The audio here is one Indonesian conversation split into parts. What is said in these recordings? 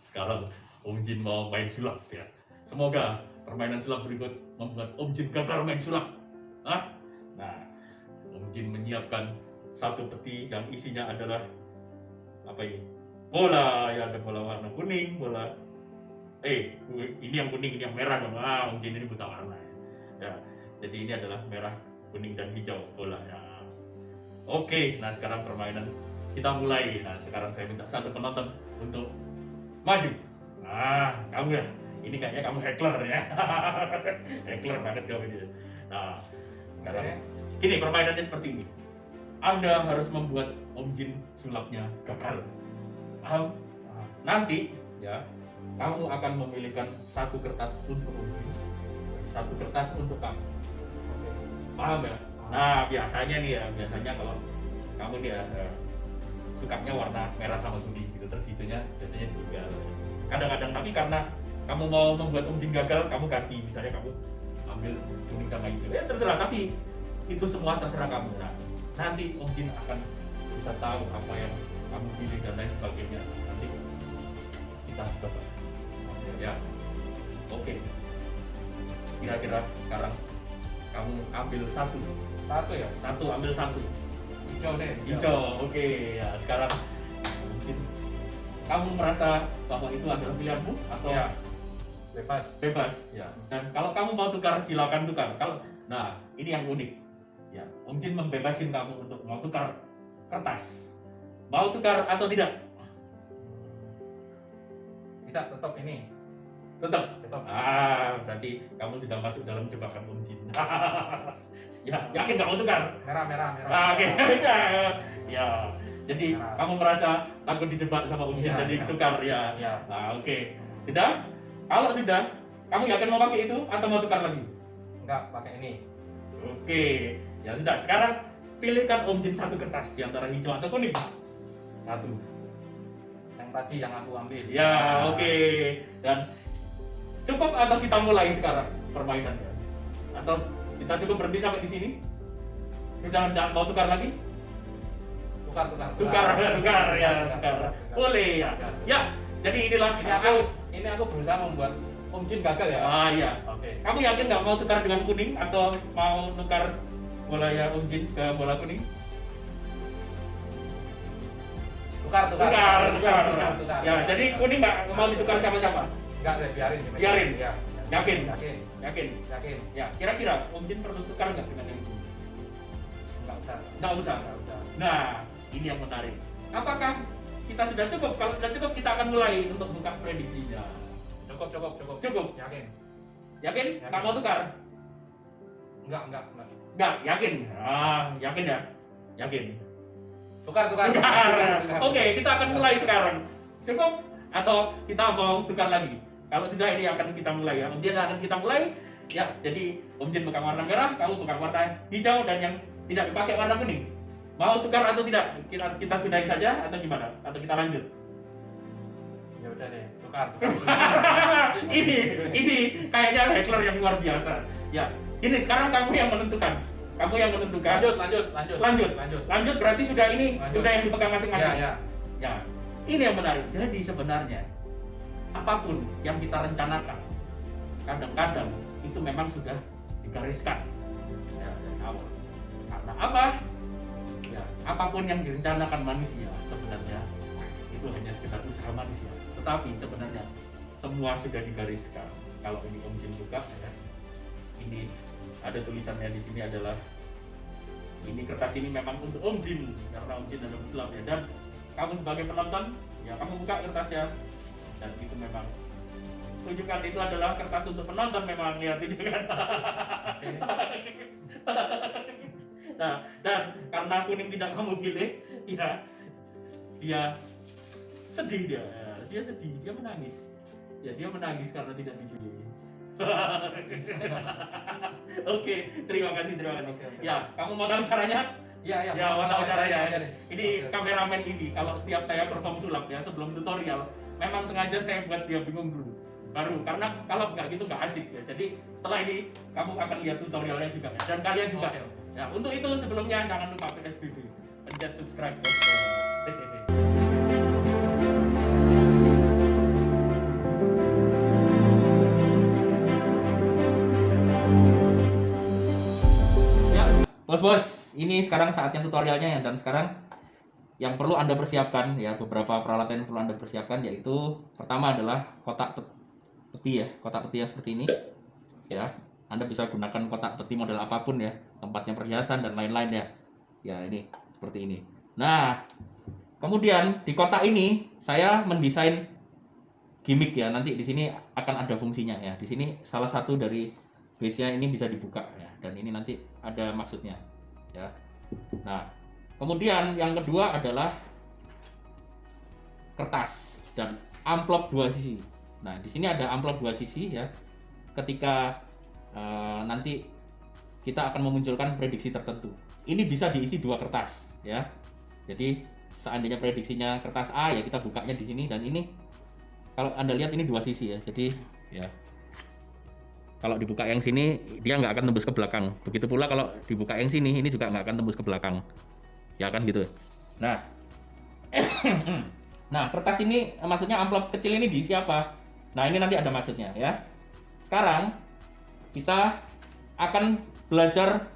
sekarang Om Jin mau main sulap ya. Semoga permainan sulap berikut membuat Om Jin gagal main sulap. Hah? Nah, Om Jin menyiapkan satu peti yang isinya adalah apa ini? Bola, ya ada bola warna kuning, bola ini yang kuning, ini yang merah dong. Om Jin ini buta warna ya. Jadi ini adalah merah, kuning dan hijau bola ya. Oke, nah sekarang permainan kita mulai. Nah, sekarang saya minta satu penonton untuk maju. Nah, kamu ya. Ini kayaknya kamu hacker ya. Hacker banget kamu ini. Nah, sekarang gini permainannya seperti ini. Anda harus membuat Om Jin sulapnya gagal. Paham? Nanti ya, kamu akan memilihkan satu kertas untuk Om Jin, satu kertas untuk kamu. Paham ya? Nah, biasanya nih ya, biasanya kalau kamu nih ya, sukanya warna merah sama kuning gitu, terus hijaunya biasanya ditinggal. Kadang-kadang tapi karena kamu mau membuat Om Jin gagal, kamu ganti, misalnya kamu ambil kuning sama hijau, ya terserah, tapi itu semua terserah kamu. Nah, nanti Om Jin akan bisa tahu apa yang kamu pilih dan lain sebagainya. Nanti kita coba. Ya, oke. Kira-kira sekarang kamu ambil satu ya, ambil satu. Hijau deh. Hijau, oke. Ya, sekarang Jin, kamu merasa bahwa itu adalah pilihanmu atau ya, bebas? Bebas, ya. Dan kalau kamu mau tukar, silakan tukar. Nah, ini yang unik. Ya, Om Jin membebasin kamu untuk mau tukar kertas. Mau tukar atau tidak? Tidak, tetap ini. Tetap. Berarti kamu sudah masuk dalam jebakan Om Jin. Ya, yakin nggak mau tukar? Merah. Oke. Ya. Jadi merah. kamu merasa takut dijebak sama Om Jin, jadi tukar ya. Nah, oke. Sudah? Kalau sudah, kamu yakin mau pakai itu atau mau tukar lagi? Enggak, pakai ini. Oke. Ya sudah, sekarang pilihkan Om Jin satu kertas di antara hijau atau kuning. Satu. Yang tadi yang aku ambil. Ya, oke. Dan cukup atau kita mulai sekarang permainannya? Atau kita cukup berhenti sampai di sini? Sudah tidak mau tukar lagi? Tukar ya. Boleh ya. Ya, jadi inilah ini aku berusaha membuat Om Jin gagal ya. Iya. Oke. Kamu yakin nggak mau tukar dengan kuning atau mau tukar bola ya Om Jin ke bola kuning? Tukar. Ya, jadi kuning nggak mau ditukar sama-sama? Enggak deh, biarin. Ya. Yakin. Ya, kira-kira Om Jin perlu tukar nggak dengan ini? Nggak usah. Nah, ini yang menarik. Apakah kita sudah cukup? Kalau sudah cukup, kita akan mulai untuk buka prediksinya. Cukup. Yakin? Nggak mau tukar? Enggak. Nggak, yakin. Yakin ya? Yakin. Tukar. Oke, kita akan mulai sekarang. Cukup? Atau kita mau tukar lagi? Kalau sudah, ini akan kita mulai ya. Om Jin akan kita mulai. Ya, jadi Om Jin pegang warna merah, kamu pegang warna hijau, dan yang tidak dipakai warna kuning. Mau tukar atau tidak? Kita sudahi saja atau gimana? Atau kita lanjut? Ya udah deh, tukar. ini kayaknya hacker yang luar biasa. Ya, ini sekarang kamu yang menentukan. Lanjut berarti sudah ini sudah yang dipegang masing-masing. Ya, ini yang menarik. Jadi sebenarnya apapun yang kita rencanakan, kadang-kadang itu memang sudah digariskan ya, dari awal. Karena apa? Ya, apapun yang direncanakan manusia sebenarnya itu hanya sekedar usaha manusia. Tetapi sebenarnya semua sudah digariskan. Kalau ini Om Jin buka, ya, ini ada tulisannya di sini adalah ini kertas ini memang untuk Om Jin karena Om Jin ada sulap ya. Dan kamu sebagai penonton, ya kamu buka kertasnya dan itu memang tunjukkan itu adalah kertas untuk penonton memang ya tidak kan. Nah, dan karena kuning tidak kamu pilih, ya dia sedih dia menangis. Ya dia menangis karena tidak dipilih. Oke, terima kasih. Ya, kamu mau tahu caranya? Ya, mau tahu caranya. Ini kameramen ini kalau setiap saya perform sulap ya sebelum tutorial, memang sengaja saya buat dia bingung dulu. Baru karena kalau nggak gitu nggak asik ya. Jadi setelah ini kamu akan lihat tutorialnya juga ya. Dan kalian juga. Ya, untuk itu sebelumnya jangan lupa PSBB, pencet subscribe. Bos, ini sekarang saatnya tutorialnya ya, dan sekarang yang perlu Anda persiapkan ya, beberapa peralatan yang perlu Anda persiapkan, yaitu pertama adalah kotak peti ya, kotak peti yang seperti ini ya. Anda bisa gunakan kotak peti model apapun ya, tempatnya perhiasan dan lain-lain ya. Ya, ini seperti ini. Nah, kemudian di kotak ini saya mendesain gimmick ya. Nanti di sini akan ada fungsinya ya. Di sini salah satu dari base-nya ini bisa dibuka ya, dan ini nanti ada maksudnya ya. Nah, kemudian yang kedua adalah kertas dan amplop dua sisi. Nah, di sini ada amplop dua sisi ya. Ketika nanti kita akan memunculkan prediksi tertentu. Ini bisa diisi dua kertas ya. Jadi seandainya prediksinya kertas A ya, kita bukanya di sini, dan ini kalau Anda lihat ini dua sisi ya. Jadi ya, kalau dibuka yang sini dia nggak akan tembus ke belakang. Begitu pula kalau dibuka yang sini, ini juga nggak akan tembus ke belakang. Ya kan gitu. Nah, nah kertas ini maksudnya amplop kecil ini diisi apa? Nah, ini nanti ada maksudnya ya. Sekarang kita akan belajar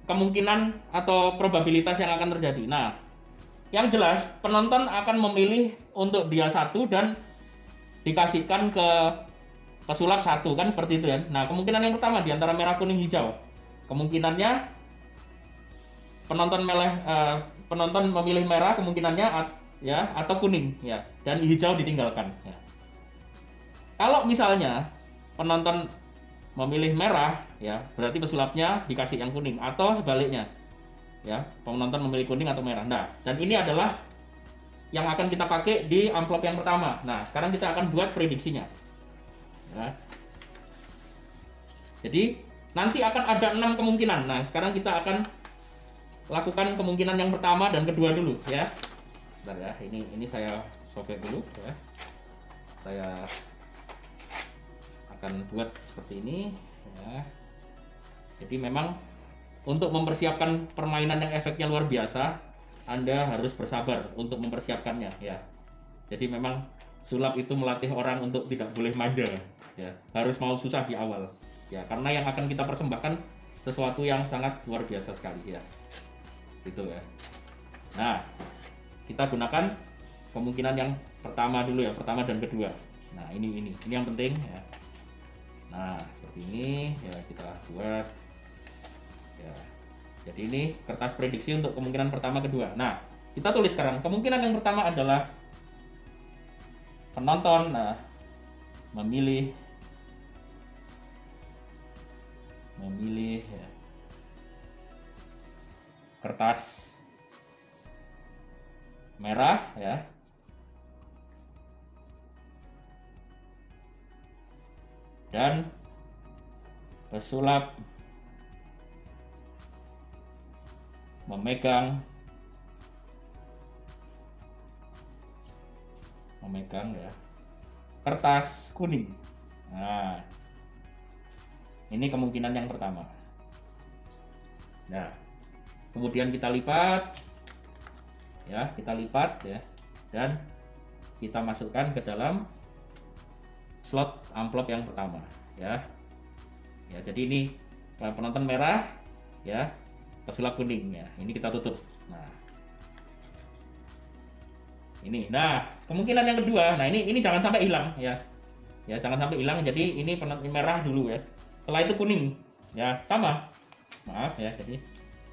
kemungkinan atau probabilitas yang akan terjadi. Nah, yang jelas penonton akan memilih untuk dia satu dan dikasihkan ke pesulap satu, kan seperti itu ya. Nah, kemungkinan yang pertama di antara merah, kuning, hijau, kemungkinannya penonton memilih merah kemungkinannya ya, atau kuning ya, dan hijau ditinggalkan ya. Kalau misalnya penonton memilih merah ya, berarti pesulapnya dikasih yang kuning, atau sebaliknya ya, penonton memilih kuning atau merah. Nah, dan ini adalah yang akan kita pakai di amplop yang pertama. Nah, sekarang kita akan buat prediksinya ya. Jadi nanti akan ada 6 kemungkinan. Nah, sekarang kita akan lakukan kemungkinan yang pertama dan kedua dulu ya. Bentar ya, ini saya sobek dulu ya. Saya akan buat seperti ini ya. Jadi memang untuk mempersiapkan permainan yang efeknya luar biasa, Anda harus bersabar untuk mempersiapkannya ya. Jadi memang sulap itu melatih orang untuk tidak boleh manja ya, harus mau susah di awal ya, karena yang akan kita persembahkan sesuatu yang sangat luar biasa sekali ya, gitu ya. Nah, kita gunakan kemungkinan yang pertama dulu ya, pertama dan kedua. Nah, ini yang penting ya. Nah, seperti ini ya, kita buat ya. Jadi ini kertas prediksi untuk kemungkinan pertama, kedua. Nah, kita tulis sekarang kemungkinan yang pertama adalah penonton memilih ya, kertas merah ya, dan pesulap memegang ya kertas kuning. Nah, ini kemungkinan yang pertama. Nah, kemudian kita lipat ya, dan kita masukkan ke dalam slot amplop yang pertama ya. Ya, jadi ini penonton merah ya, pesulap kuning ya. Ini kita tutup. Nah, ini. Nah, kemungkinan yang kedua. Nah, ini jangan sampai hilang ya. Ya, jangan sampai hilang. Jadi ini penonton merah dulu ya. Setelah itu kuning. Ya, sama. Maaf ya. Jadi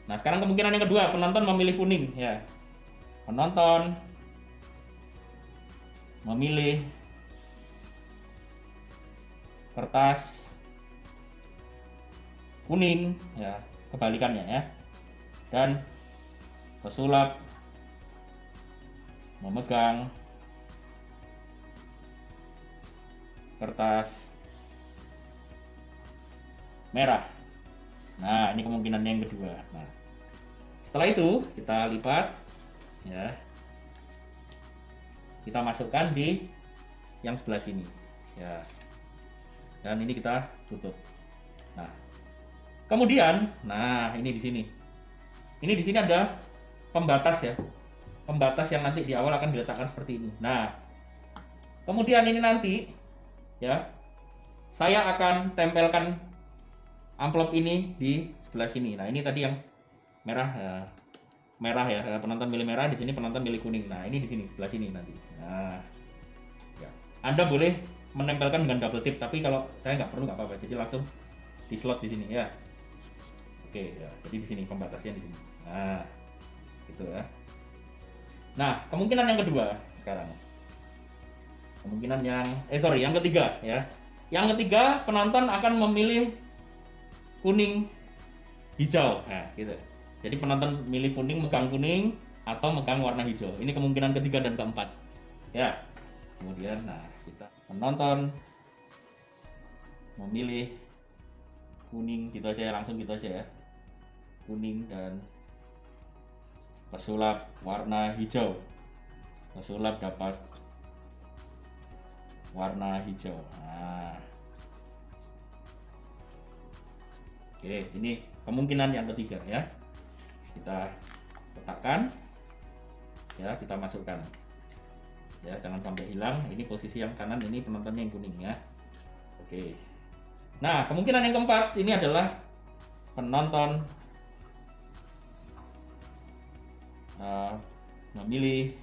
nah, sekarang kemungkinan yang kedua, penonton memilih kuning ya. Penonton memilih kertas kuning ya, kebalikannya ya. Dan pesulap memegang kertas merah. Nah, ini kemungkinan yang kedua. Nah, setelah itu kita lipat ya, kita masukkan di yang sebelah sini ya, dan ini kita tutup. Nah, kemudian ini di sini ada pembatas ya, pembatas yang nanti di awal akan diletakkan seperti ini. Nah, kemudian ini nanti ya, saya akan tempelkan amplop ini di sebelah sini. Nah, ini tadi yang merah merah ya, penonton milih merah, di sini penonton milih kuning. Nah, ini di sini sebelah sini nanti. Nah, ya. Anda boleh menempelkan dengan double tip, tapi kalau saya nggak perlu nggak apa-apa. Jadi langsung di slot di sini ya. Oke, ya. Jadi di sini pembatasnya di sini. Nah, gitu ya. Nah, kemungkinan yang kedua sekarang. Kemungkinan yang ketiga ya. Yang ketiga, penonton akan memilih kuning, hijau. Nah, gitu. Jadi penonton milih kuning, megang kuning atau megang warna hijau. Ini kemungkinan ketiga dan keempat. Ya. Kemudian nah, kita penonton memilih kuning, gitu aja ya, langsung gitu aja ya. Kuning dan pesulap warna hijau. Pesulap dapat warna hijau. Nah. Oke, ini kemungkinan yang ketiga ya. Kita letakkan ya, kita masukkan ya, jangan sampai hilang. Ini posisi yang kanan, ini penontonnya yang kuning ya. Oke, nah kemungkinan yang keempat ini adalah penonton memilih,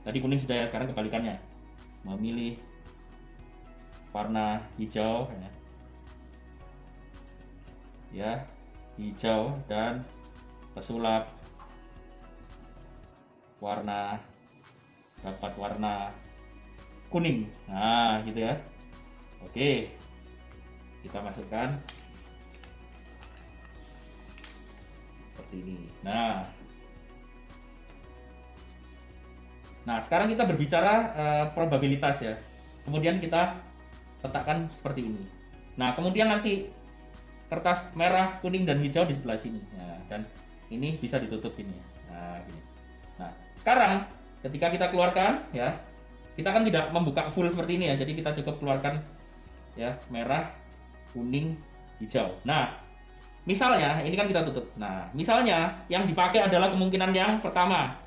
tadi kuning sudah ya, sekarang kebalikannya, memilih warna hijau ya, hijau dan pesulap dapat warna kuning. Nah, gitu ya. Oke, kita masukkan seperti ini. Nah, sekarang kita berbicara probabilitas ya. Kemudian kita letakkan seperti ini. Nah, kemudian nanti kertas merah, kuning, dan hijau di sebelah sini. Nah, dan ini bisa ditutup ini. Nah, gini. Nah, sekarang ketika kita keluarkan ya, kita kan tidak membuka full seperti ini ya. Jadi kita cukup keluarkan ya, merah, kuning, hijau. Nah, misalnya ini kan kita tutup. Nah, misalnya yang dipakai adalah kemungkinan yang pertama.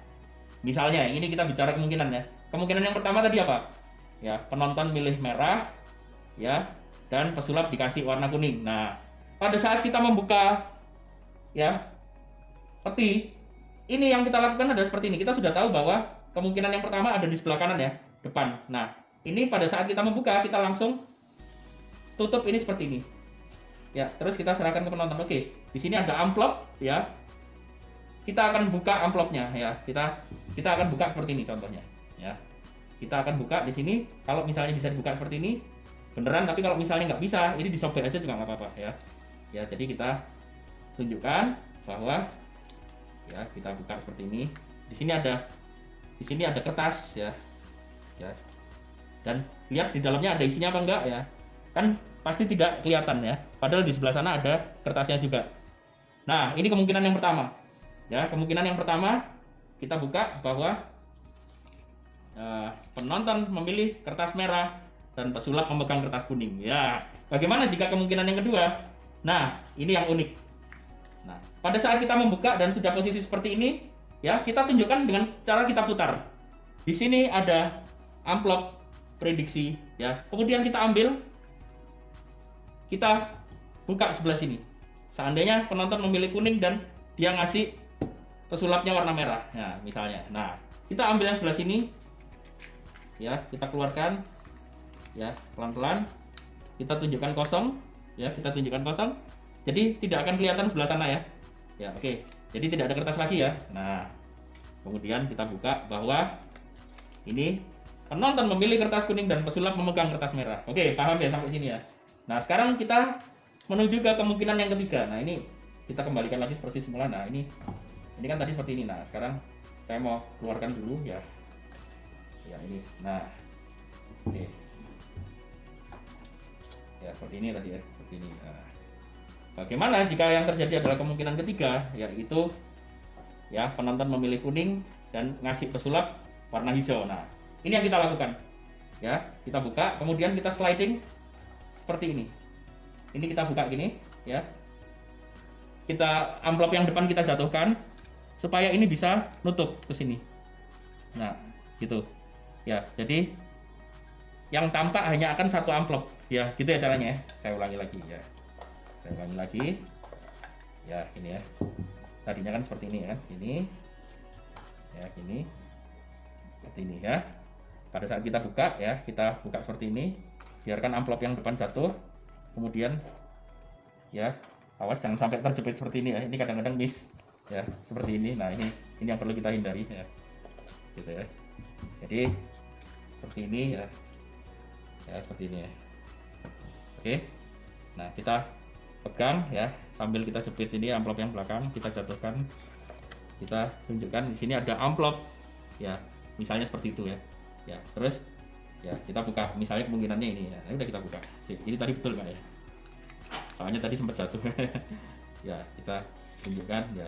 Misalnya ini kita bicara kemungkinan ya. Kemungkinan yang pertama tadi apa? Ya, penonton milih merah ya, dan pesulap dikasih warna kuning. Nah, pada saat kita membuka ya peti, ini yang kita lakukan adalah seperti ini. Kita sudah tahu bahwa kemungkinan yang pertama ada di sebelah kanan ya, depan. Nah, ini pada saat kita membuka, kita langsung tutup ini seperti ini. Ya, terus kita serahkan ke penonton. Oke, di sini ada amplop ya. Kita akan buka amplopnya ya. Kita akan buka seperti ini contohnya ya. Kita akan buka di sini. Kalau misalnya bisa dibuka seperti ini beneran, tapi kalau misalnya nggak bisa, ini disobek aja juga nggak apa-apa ya. Ya, jadi kita tunjukkan bahwa ya, kita buka seperti ini. Di sini ada kertas ya. Ya. Dan lihat di dalamnya ada isinya apa enggak ya. Kan pasti tidak kelihatan ya. Padahal di sebelah sana ada kertasnya juga. Nah, ini kemungkinan yang pertama. Ya, kemungkinan yang pertama kita buka bahwa penonton memilih kertas merah dan pesulap memegang kertas kuning. Ya, bagaimana jika kemungkinan yang kedua? Nah, ini yang unik. Nah, pada saat kita membuka dan sudah posisi seperti ini, ya, kita tunjukkan dengan cara kita putar. Di sini ada amplop prediksi, ya. Kemudian kita ambil, kita buka sebelah sini. Seandainya penonton memilih kuning dan dia ngasih pesulapnya warna merah, ya, misalnya. Nah, kita ambil yang sebelah sini, ya, kita keluarkan, ya, pelan-pelan. Kita tunjukkan kosong, ya, kita tunjukkan kosong. Jadi tidak akan kelihatan sebelah sana ya. Ya, oke. Jadi tidak ada kertas lagi ya. Nah, kemudian kita buka bahwa ini penonton memilih kertas kuning dan pesulap memegang kertas merah. Oke, paham ya sampai sini ya. Nah, sekarang kita menuju ke kemungkinan yang ketiga. Nah, ini kita kembalikan lagi seperti semula. Nah, ini kan tadi seperti ini. Nah, sekarang saya mau keluarkan dulu ya. Ya, ini. Nah, oke. Ya, seperti ini tadi ya, seperti ini. Nah, bagaimana jika yang terjadi adalah kemungkinan ketiga, yaitu ya, penonton memilih kuning dan ngasih pesulap warna hijau. Nah, ini yang kita lakukan. Ya, kita buka, kemudian kita sliding seperti ini. Ini kita buka gini, ya. Kita amplop yang depan kita jatuhkan supaya ini bisa nutup ke sini. Nah, gitu. Ya, jadi yang tampak hanya akan satu amplop. Ya, gitu ya caranya ya. Saya ulangi lagi ya. Saya ulangi lagi. Ya, ini ya. Tadinya kan seperti ini kan, ini. Ya, gini. Seperti ini ya. Pada saat kita buka ya, kita buka seperti ini. Biarkan amplop yang depan jatuh. Kemudian ya, awas jangan sampai terjepit seperti ini ya. Ini kadang-kadang miss ya, seperti ini. Nah, ini yang perlu kita hindari ya. Gitu ya. Jadi seperti ini ya. Ya, seperti ini ya. Oke. Nah, kita pegang ya, sambil kita jepit ini amplop yang belakang, kita jatuhkan. Kita tunjukkan di sini ada amplop ya, misalnya seperti itu ya. Ya, terus ya kita buka, misalnya kemungkinannya ini ya. Ini udah kita buka. Ini tadi betul nggak ya? Soalnya tadi sempat jatuh. Ya, kita tunjukkan ya.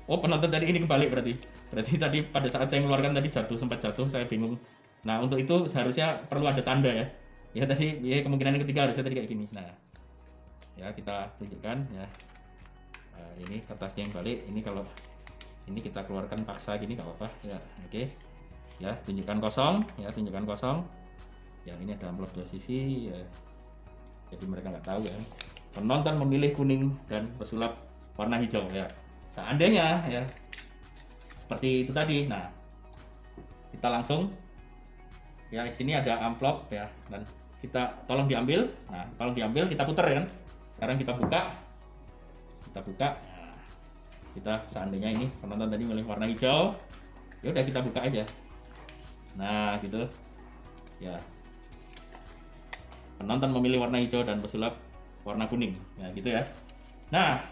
Oh, penonton tadi ini kebalik berarti. Berarti tadi pada saat saya mengeluarkan tadi jatuh, sempat jatuh, saya bingung. Nah, untuk itu seharusnya perlu ada tanda ya. Ya tadi ya, kemungkinan yang ketiga harusnya tadi kayak gini. Nah, ya kita tunjukkan ya. Nah, ini kertasnya yang balik. Ini kalau ini kita keluarkan paksa gini nggak apa-apa ya. Oke. Ya, tunjukkan kosong ya, tunjukkan kosong. Ya, ini ada amplop dua sisi ya. Jadi mereka nggak tahu ya. Penonton memilih kuning dan pesulap warna hijau ya. Seandainya ya seperti itu tadi. Nah, kita langsung ya, di sini ada amplop ya, dan kita tolong diambil. Nah, tolong diambil, kita putar ya kan. Sekarang kita buka. Kita buka. Nah, kita seandainya ini penonton tadi milih warna hijau, ya udah kita buka aja. Nah, gitu. Ya. Penonton memilih warna hijau dan pesulap warna kuning. Ya, gitu ya. Nah,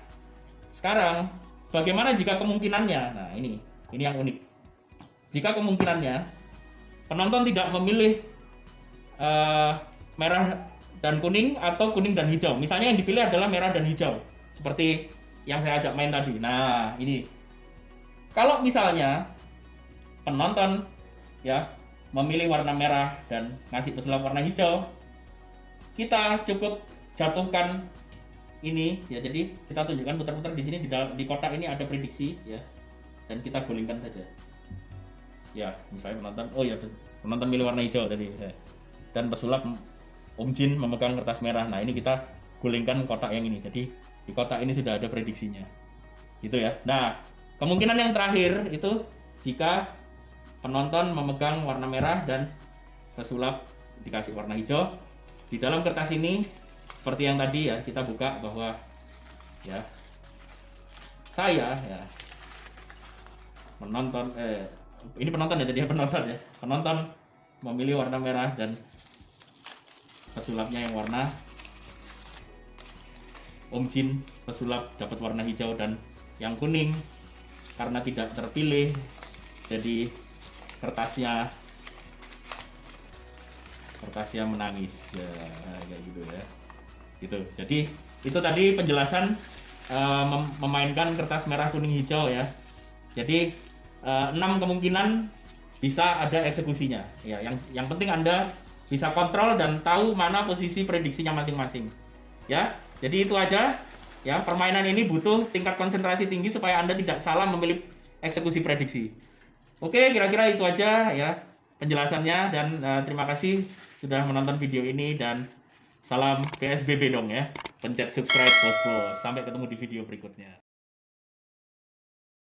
sekarang bagaimana jika kemungkinannya? Nah, ini yang unik. Jika kemungkinannya penonton tidak memilih merah dan kuning atau kuning dan hijau. Misalnya yang dipilih adalah merah dan hijau, seperti yang saya ajak main tadi. Nah, ini kalau misalnya penonton ya memilih warna merah dan ngasih pesulap warna hijau, kita cukup jatuhkan ini ya. Jadi kita tunjukkan putar-putar di sini, di kotak ini ada prediksi ya, dan kita gulingkan saja. Ya, misalnya penonton, oh ya, penonton milih warna hijau tadi ya. Dan pesulap Om Jin memegang kertas merah. Nah, ini kita gulingkan kotak yang ini. Jadi di kotak ini sudah ada prediksinya. Gitu ya. Nah, kemungkinan yang terakhir itu jika penonton memegang warna merah dan pesulap dikasih warna hijau. Di dalam kertas ini seperti yang tadi ya, kita buka bahwa ya saya ya menonton ini penonton ya, jadi penonton ya. Penonton memilih warna merah dan pesulapnya yang warna Om Jin, pesulap dapat warna hijau, dan yang kuning karena tidak terpilih jadi kertasnya menangis ya, kayak gitu ya. Gitu. Jadi itu tadi penjelasan memainkan kertas merah kuning hijau ya. Jadi 6 kemungkinan bisa ada eksekusinya ya. Yang penting Anda bisa kontrol dan tahu mana posisi prediksinya masing-masing ya. Jadi itu aja ya, permainan ini butuh tingkat konsentrasi tinggi supaya Anda tidak salah memilih eksekusi prediksi. Oke, kira-kira itu aja ya penjelasannya, dan terima kasih sudah menonton video ini, dan salam PSBB dong ya. Pencet subscribe bos-bos. Sampai ketemu di video berikutnya.